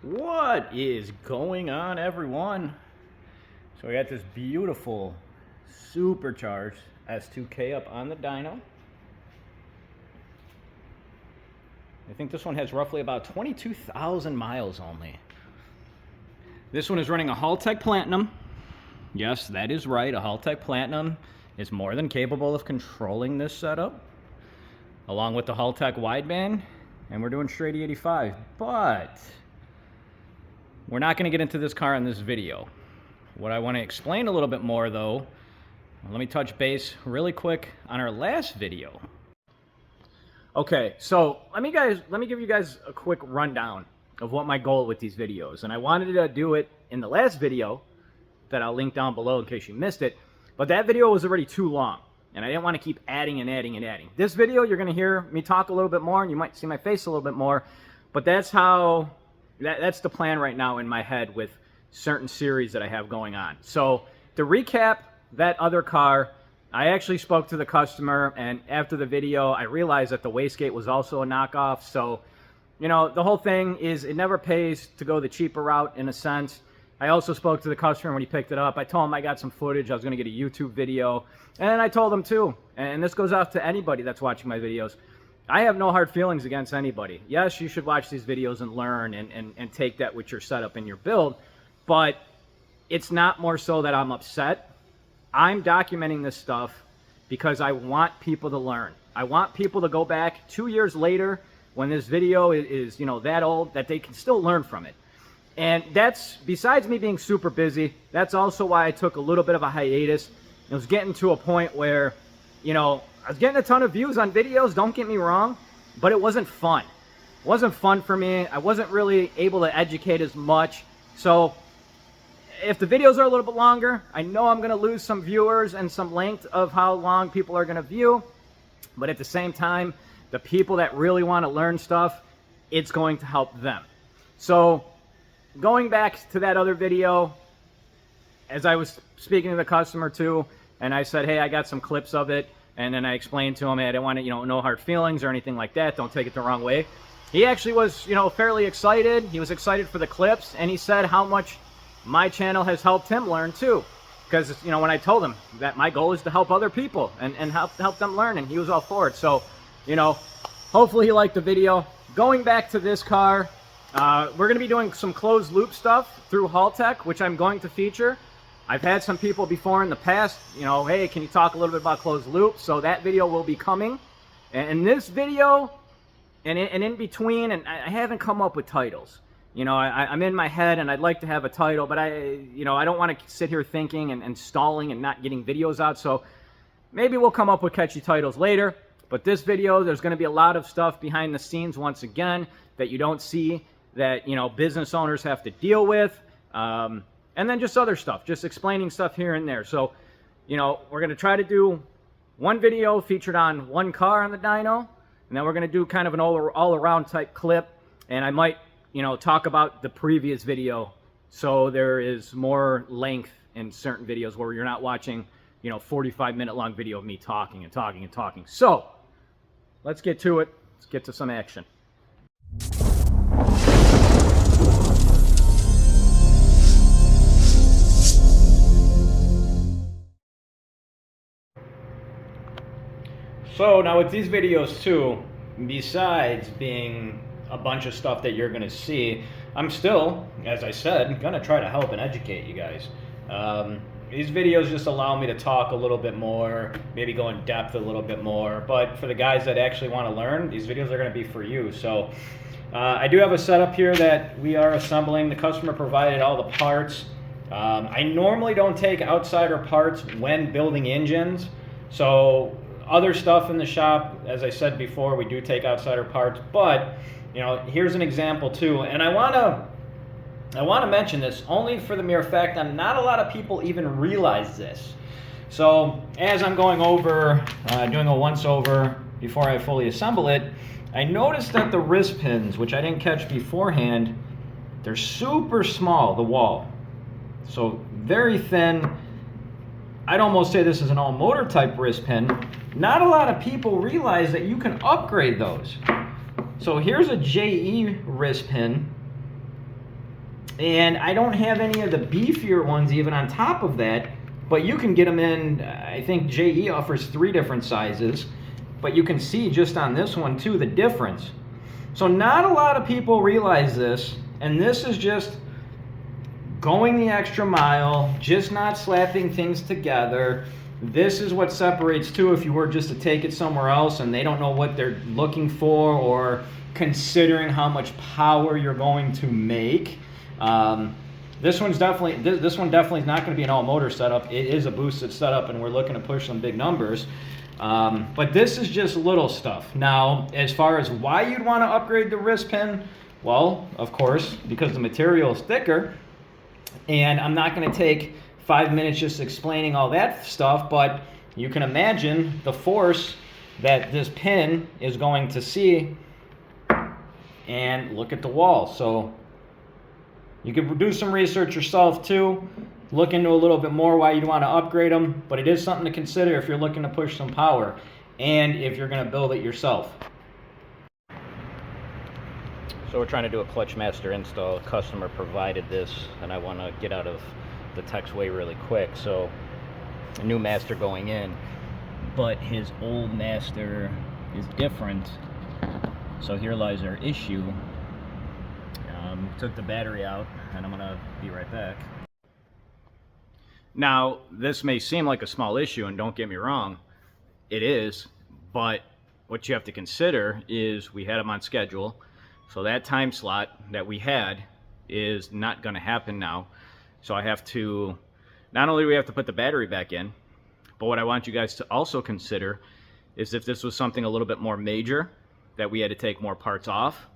What is going on, everyone? So we got this beautiful supercharged S2K up on the dyno. I think this one has roughly about 22,000 miles only. This one is running a Haltech Platinum. Yes, that is right. A Haltech Platinum is more than capable of controlling this setup, along with the Haltech wideband, and we're doing straight E85. But we're not going to get into this car in this video. What I want to explain a little bit more, though, let me touch base really quick on our last video. Okay, so let me give you guys a quick rundown of what my goal with these videos. And I wanted to do it in the last video that I'll link down below in case you missed it. But that video was already too long, and I didn't want to keep adding and adding and adding. This video, you're going to hear me talk a little bit more, and you might see my face a little bit more. But that's how... That's the plan right now in my head with certain series that I have going on. So to recap that other car, I actually spoke to the customer, and after the video, I realized that the wastegate was also a knockoff. So, you know, the whole thing is it never pays to go the cheaper route in a sense. I also spoke to the customer when he picked it up. I told him I got some footage. I was going to get a YouTube video. And I told him too, and this goes out to anybody that's watching my videos, I have no hard feelings against anybody. Yes, you should watch these videos and learn and take that with your setup and your build, but it's not more so that I'm upset. I'm documenting this stuff because I want people to learn. I want people to go back 2 years later when this video is, you know, that old, that they can still learn from it. And that's, besides me being super busy, that's also why I took a little bit of a hiatus. It was getting to a point where, you know, I was getting a ton of views on videos, don't get me wrong, but it wasn't fun. It wasn't fun for me. I wasn't really able to educate as much. So if the videos are a little bit longer, I know I'm going to lose some viewers and some length of how long people are going to view. But at the same time, the people that really want to learn stuff, it's going to help them. So going back to that other video, as I was speaking to the customer too, and I said, hey, I got some clips of it. And then I explained to him, hey, I didn't want to, you know, no hard feelings or anything like that. Don't take it the wrong way. He actually was, you know, fairly excited. He was excited for the clips. And he said how much my channel has helped him learn too. Because, you know, when I told him that my goal is to help other people and help them learn, and he was all for it. So, you know, hopefully he liked the video. Going back to this car, we're going to be doing some closed loop stuff through Haltech, which I'm going to feature. I've had some people before in the past, you know, hey, can you talk a little bit about closed loop? So that video will be coming. And this video, and in between, and I haven't come up with titles. You know, I'm in my head, and I'd like to have a title, but you know, I don't want to sit here thinking and stalling and not getting videos out. So maybe we'll come up with catchy titles later. But this video, there's going to be a lot of stuff behind the scenes, once again, that you don't see, that, you know, business owners have to deal with. And then just other stuff, just explaining stuff here and there. So, you know, we're going to try to do one video featured on one car on the dyno, and then we're going to do kind of an all-around type clip, and I might, you know, talk about the previous video, so there is more length in certain videos where you're not watching, you know, 45-minute long video of me talking and talking and talking. So, let's get to it. Let's get to some action. So now with these videos too, besides being a bunch of stuff that you're going to see, I'm still, as I said, going to try to help and educate you guys. These videos just allow me to talk a little bit more, maybe go in depth a little bit more, but for the guys that actually want to learn, these videos are going to be for you. So I do have a setup here that we are assembling. The customer provided all the parts. I normally don't take outsider parts when building engines, so other stuff in the shop, as I said before, we do take outsider parts, but, you know, here's an example too, and I want to mention this only for the mere fact that not a lot of people even realize this. So as I'm going over, doing a once-over before I fully assemble it, I noticed that the wrist pins, which I didn't catch beforehand, they're super small, the wall. So very thin. I'd almost say this is an all-motor type wrist pin. Not a lot of people realize that you can upgrade those. So here's a JE wrist pin. And I don't have any of the beefier ones even on top of that, but you can get them in, I think JE offers 3 different sizes, but you can see just on this one too the difference. So not a lot of people realize this, and this is just going the extra mile, just not slapping things together. This is what separates too if you were just to take it somewhere else and they don't know what they're looking for or considering how much power you're going to make. This one definitely is not going to be an all motor setup. It is a boosted setup, and we're looking to push some big numbers. But this is just little stuff. Now, as far as why you'd want to upgrade the wrist pin, well, of course, because the material is thicker. And I'm not going to take 5 minutes just explaining all that stuff, but you can imagine the force that this pin is going to see. And look at the wall. So you could do some research yourself too. Look into a little bit more why you'd want to upgrade them, but it is something to consider if you're looking to push some power and if you're going to build it yourself. So we're trying to do a Clutch Master install. A customer provided this, and I want to get out of the tech's way really quick. So a new master going in, but his old master is different. So here lies our issue. Took the battery out, and I'm gonna be right back. Now, this may seem like a small issue, and don't get me wrong, it is, but what you have to consider is we had them on schedule, so that time slot that we had is not gonna happen now. So I have to, not only do we have to put the battery back in, but what I want you guys to also consider is if this was something a little bit more major, that we had to take more parts off,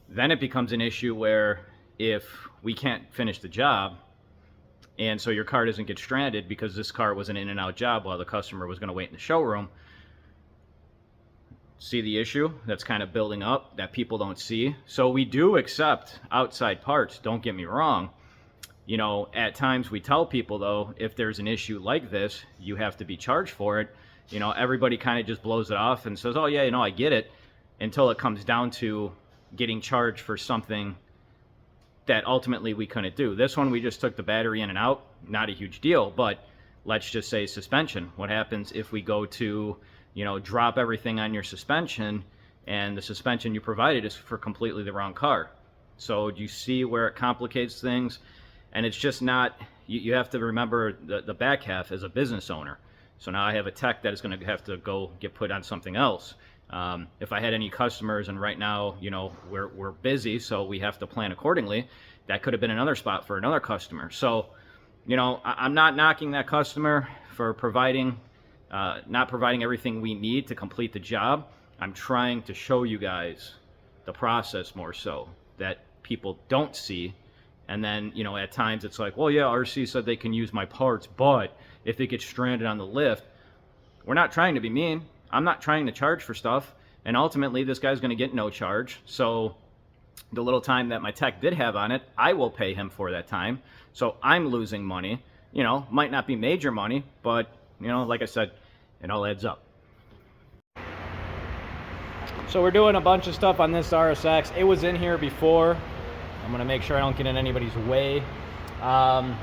then it becomes an issue where if we can't finish the job, and so your car doesn't get stranded because this car was an in and out job while the customer was going to wait in the showroom. See the issue that's kind of building up that people don't see? So we do accept outside parts, don't get me wrong. You know, at times we tell people though, if there's an issue like this, you have to be charged for it. You know, everybody kind of just blows it off and says, oh yeah, you know, I get it, until it comes down to getting charged for something that ultimately we couldn't do. This one, we just took the battery in and out, not a huge deal, but let's just say suspension. What happens if we go to, you know, drop everything on your suspension and the suspension you provided is for completely the wrong car? So do you see where it complicates things? And it's just not, you have to remember the back half as a business owner. So now I have a tech that is going to have to go get put on something else. If I had any customers, and right now, you know, we're busy, so we have to plan accordingly, that could have been another spot for another customer. So, you know, I'm not knocking that customer for providing, not providing everything we need to complete the job. I'm trying to show you guys the process more so that people don't see. And then, you know, at times it's like, well, yeah, RC said they can use my parts, but if it gets stranded on the lift, we're not trying to be mean. I'm not trying to charge for stuff, and ultimately this guy's going to get no charge. So the little time that my tech did have on it, I will pay him for that time. So I'm losing money. You know, might not be major money, but, you know, like I said, it all adds up. So we're doing a bunch of stuff on this RSX. It was in here before. I'm going to make sure I don't get in anybody's way. The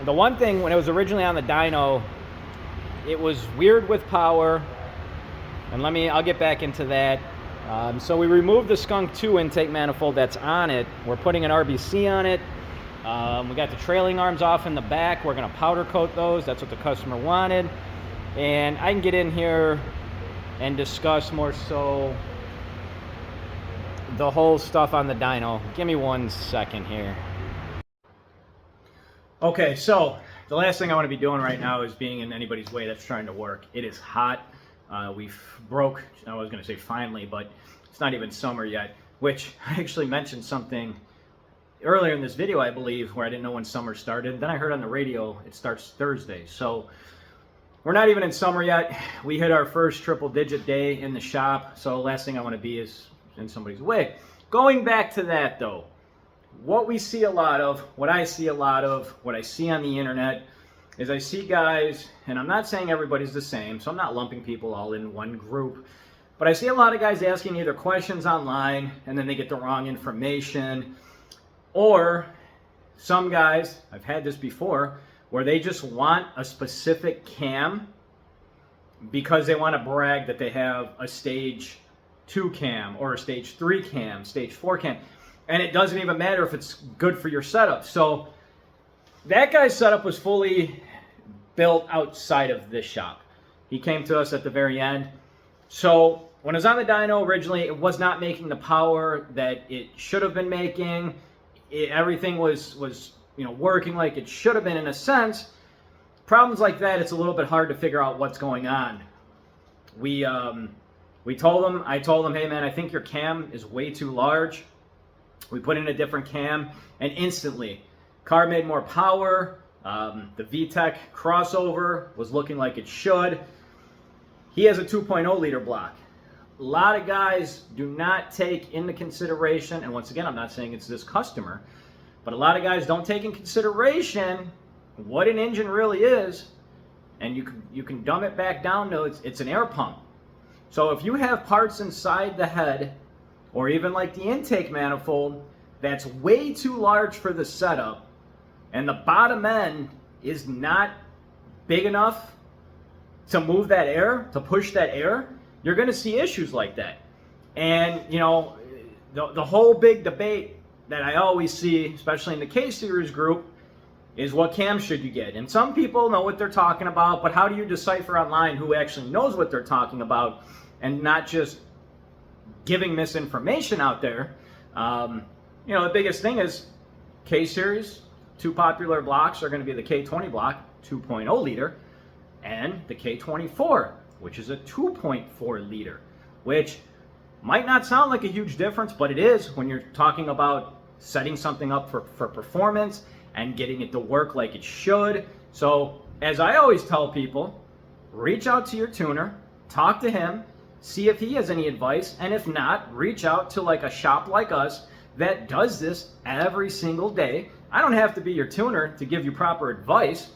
one thing, when it was originally on the dyno, it was weird with power. And I'll get back into that. So we removed the Skunk 2 intake manifold that's on it. We're putting an RBC on it. We got the trailing arms off in the back. We're going to powder coat those. That's what the customer wanted. And I can get in here and discuss more so the whole stuff on the dyno. Give me 1 second here. Okay, so the last thing I want to be doing right now is being in anybody's way that's trying to work. It is hot. We've broke, I was going to say finally, but it's not even summer yet, which I actually mentioned something earlier in this video, I believe, where I didn't know when summer started. Then I heard on the radio it starts Thursday. So we're not even in summer yet. We hit our first triple-digit day in the shop, so last thing I want to be is in somebody's way. Going back to that, though, what we see a lot of, what I see a lot of, what I see on the internet, is I see guys, and I'm not saying everybody's the same, so I'm not lumping people all in one group, but I see a lot of guys asking either questions online, and then they get the wrong information. Or some guys, I've had this before, where they just want a specific cam because they want to brag that they have a stage 2 cam or a stage 3 cam, stage 4 cam. And it doesn't even matter if it's good for your setup. So that guy's setup was fully built outside of this shop. He came to us at the very end. So when it was on the dyno originally, it was not making the power that it should have been making. Everything was working like it should have been in a sense. Problems like that, it's a little bit hard to figure out what's going on. I told him, hey man, I think your cam is way too large. We put in a different cam, and instantly, car made more power. The VTEC crossover was looking like it should. He has a 2.0 liter block. A lot of guys do not take into consideration, and once again, I'm not saying it's this customer, but a lot of guys don't take in consideration what an engine really is, and you can dumb it back down to it's an air pump. So if you have parts inside the head, or even like the intake manifold, that's way too large for the setup, and the bottom end is not big enough to move that air, to push that air, you're going to see issues like that. And, the whole big debate that I always see, especially in the K-Series group, is what cam should you get? And some people know what they're talking about, but how do you decipher online who actually knows what they're talking about and not just giving misinformation out there? The biggest thing is K-Series, 2 popular blocks are going to be the K20 block, 2.0 liter, and the K24, which is a 2.4 liter, which might not sound like a huge difference, but it is when you're talking about setting something up for performance and getting it to work like it should. So, as I always tell people, reach out to your tuner, talk to him, see if he has any advice, and if not, reach out to like a shop like us that does this every single day. I don't have to be your tuner to give you proper advice.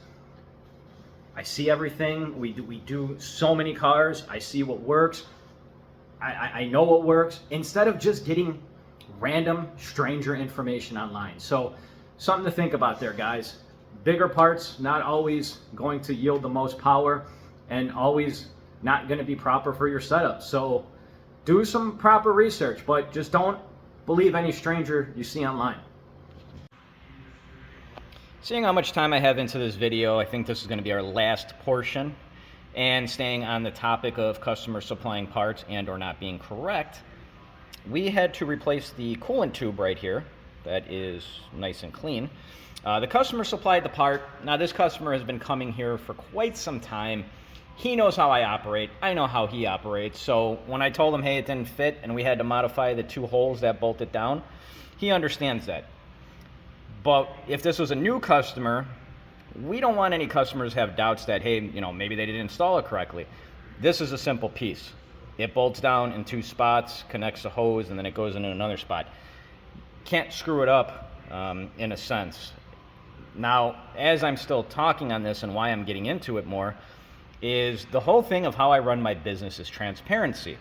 I see everything. We do so many cars. I see what works. I know what works, instead of just getting random stranger information online. So something to think about there, guys. Bigger parts not always going to yield the most power, and always not going to be proper for your setup. So do some proper research, but just don't believe any stranger you see online. Seeing how much time I have into this video, I think this is going to be our last portion. And staying on the topic of customer supplying parts and or not being correct, we had to replace the coolant tube right here. That is nice and clean. The customer supplied the part. Now this customer has been coming here for quite some time. He knows how I operate. I know how he operates. So when I told him, hey, it didn't fit and we had to modify the 2 holes that bolt it down, he understands that. But if this was a new customer, we don't want any customers to have doubts that, hey, maybe they didn't install it correctly. This is a simple piece. It bolts down in 2 spots, connects the hose, and then it goes into another spot. Can't screw it up in a sense. Now, as I'm still talking on this and why I'm getting into it more, is the whole thing of how I run my business is transparency.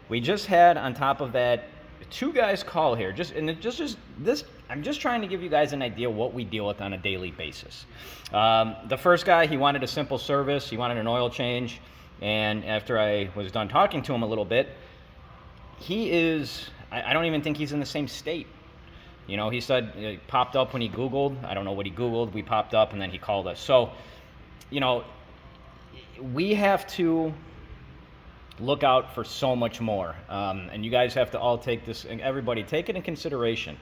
We just had, on top of that, 2 guys call here. I'm just trying to give you guys an idea what we deal with on a daily basis. The first guy, he wanted a simple service. He wanted an oil change. And after I was done talking to him a little bit, I don't even think he's in the same state. He said it popped up when he Googled. I don't know what he Googled. We popped up and then he called us. So, we have to look out for so much more. And you guys have to all take this, everybody take it in consideration.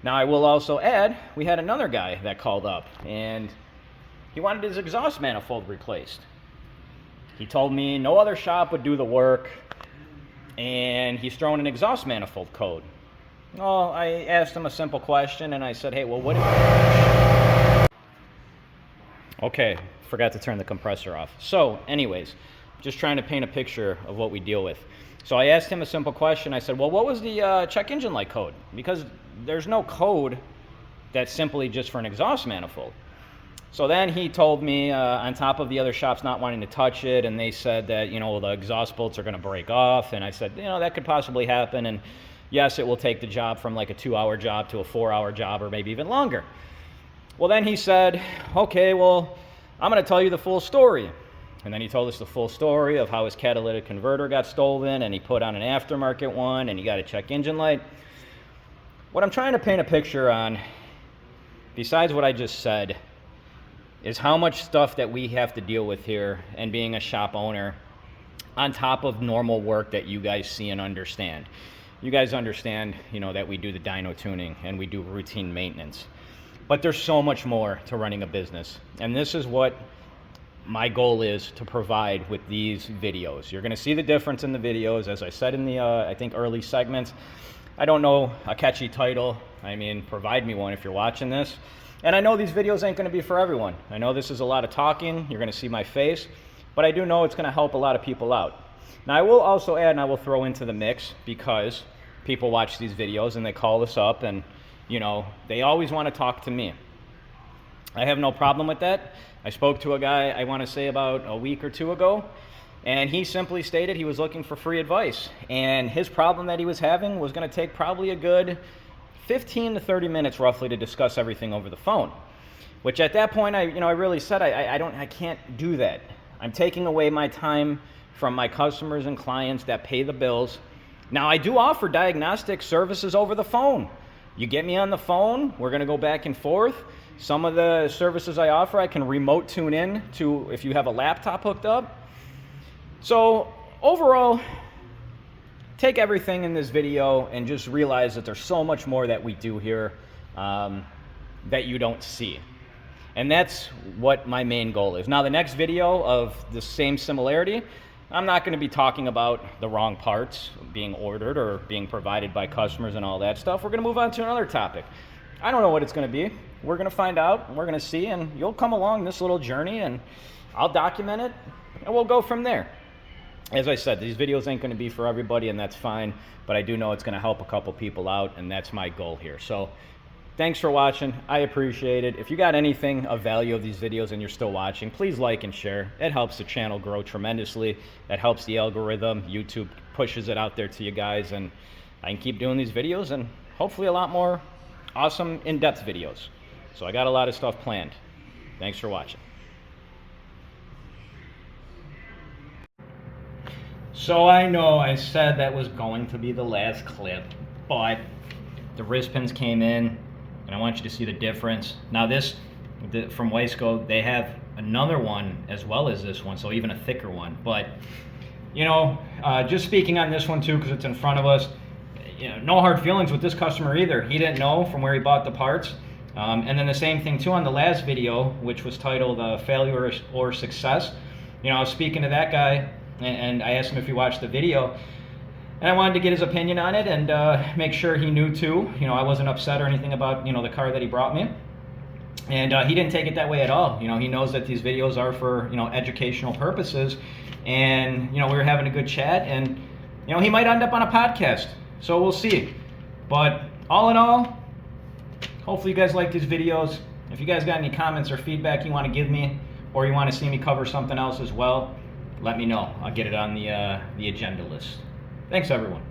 Now, I will also add, we had another guy that called up, and he wanted his exhaust manifold replaced. He told me no other shop would do the work, and he's throwing an exhaust manifold code. Well, I asked him a simple question, and I said, hey, well, what if... Okay, forgot to turn the compressor off. So, anyways, just trying to paint a picture of what we deal with. So I asked him a simple question. I said, well, what was the check engine light code? Because there's no code that's simply just for an exhaust manifold. So then he told me, on top of the other shops not wanting to touch it, and they said that, the exhaust bolts are going to break off. And I said, that could possibly happen. And yes, it will take the job from like a 2-hour job to a 4-hour job or maybe even longer. Well, then he said, okay, well, I'm going to tell you the full story. And then he told us the full story of how his catalytic converter got stolen and he put on an aftermarket one and he got a check engine light. What I'm trying to paint a picture on, besides what I just said, is how much stuff that we have to deal with here and being a shop owner on top of normal work that you guys see and understand. You guys understand, that we do the dyno tuning and we do routine maintenance. But there's so much more to running a business. And this is what my goal is to provide with these videos. You're going to see the difference in the videos. As I said in the, I think, early segments, I don't know a catchy title. I mean, provide me one if you're watching this. And I know these videos ain't going to be for everyone. I know this is a lot of talking. You're going to see my face. But I do know it's going to help a lot of people out. Now, I will also add, and I will throw into the mix, because people watch these videos and they call us up and, they always want to talk to me. I have no problem with that. I spoke to a guy, I want to say about a week or two ago, and he simply stated he was looking for free advice. And his problem that he was having was going to take probably a good 15 to 30 minutes roughly to discuss everything over the phone. Which at that point, I really said, I can't do that. I'm taking away my time from my customers and clients that pay the bills. Now, I do offer diagnostic services over the phone. You get me on the phone, we're going to go back and forth. Some of the services I offer, I can remote tune in to if you have a laptop hooked up. So overall, take everything in this video and just realize that there's so much more that we do here that you don't see. And that's what my main goal is. Now, the next video of the same similarity, I'm not going to be talking about the wrong parts being ordered or being provided by customers and all that stuff. We're going to move on to another topic. I don't know what it's going to be. We're going to find out, and we're going to see, and you'll come along this little journey, and I'll document it, and we'll go from there. As I said, these videos ain't going to be for everybody, and that's fine, but I do know it's going to help a couple people out, and that's my goal here. So thanks for watching. I appreciate it. If you got anything of value of these videos and you're still watching, please like and share. It helps the channel grow tremendously. It helps the algorithm. YouTube pushes it out there to you guys, and I can keep doing these videos and hopefully a lot more awesome in-depth videos. So I got a lot of stuff planned. Thanks for watching. So I know I said that was going to be the last clip, but the wrist pins came in, and I want you to see the difference. Now this, from Wiseco, they have another one as well as this one, so even a thicker one. But, just speaking on this one too, because it's in front of us, no hard feelings with this customer either. He didn't know from where he bought the parts. And then the same thing too on the last video, which was titled Failure or Success. I was speaking to that guy, and I asked him if he watched the video. And I wanted to get his opinion on it and make sure he knew too. I wasn't upset or anything about, the car that he brought me. And he didn't take it that way at all. He knows that these videos are for, educational purposes. And, we were having a good chat, and, he might end up on a podcast. So we'll see. But all in all, hopefully you guys like these videos. If you guys got any comments or feedback you want to give me, or you want to see me cover something else as well, let me know. I'll get it on the agenda list. Thanks, everyone.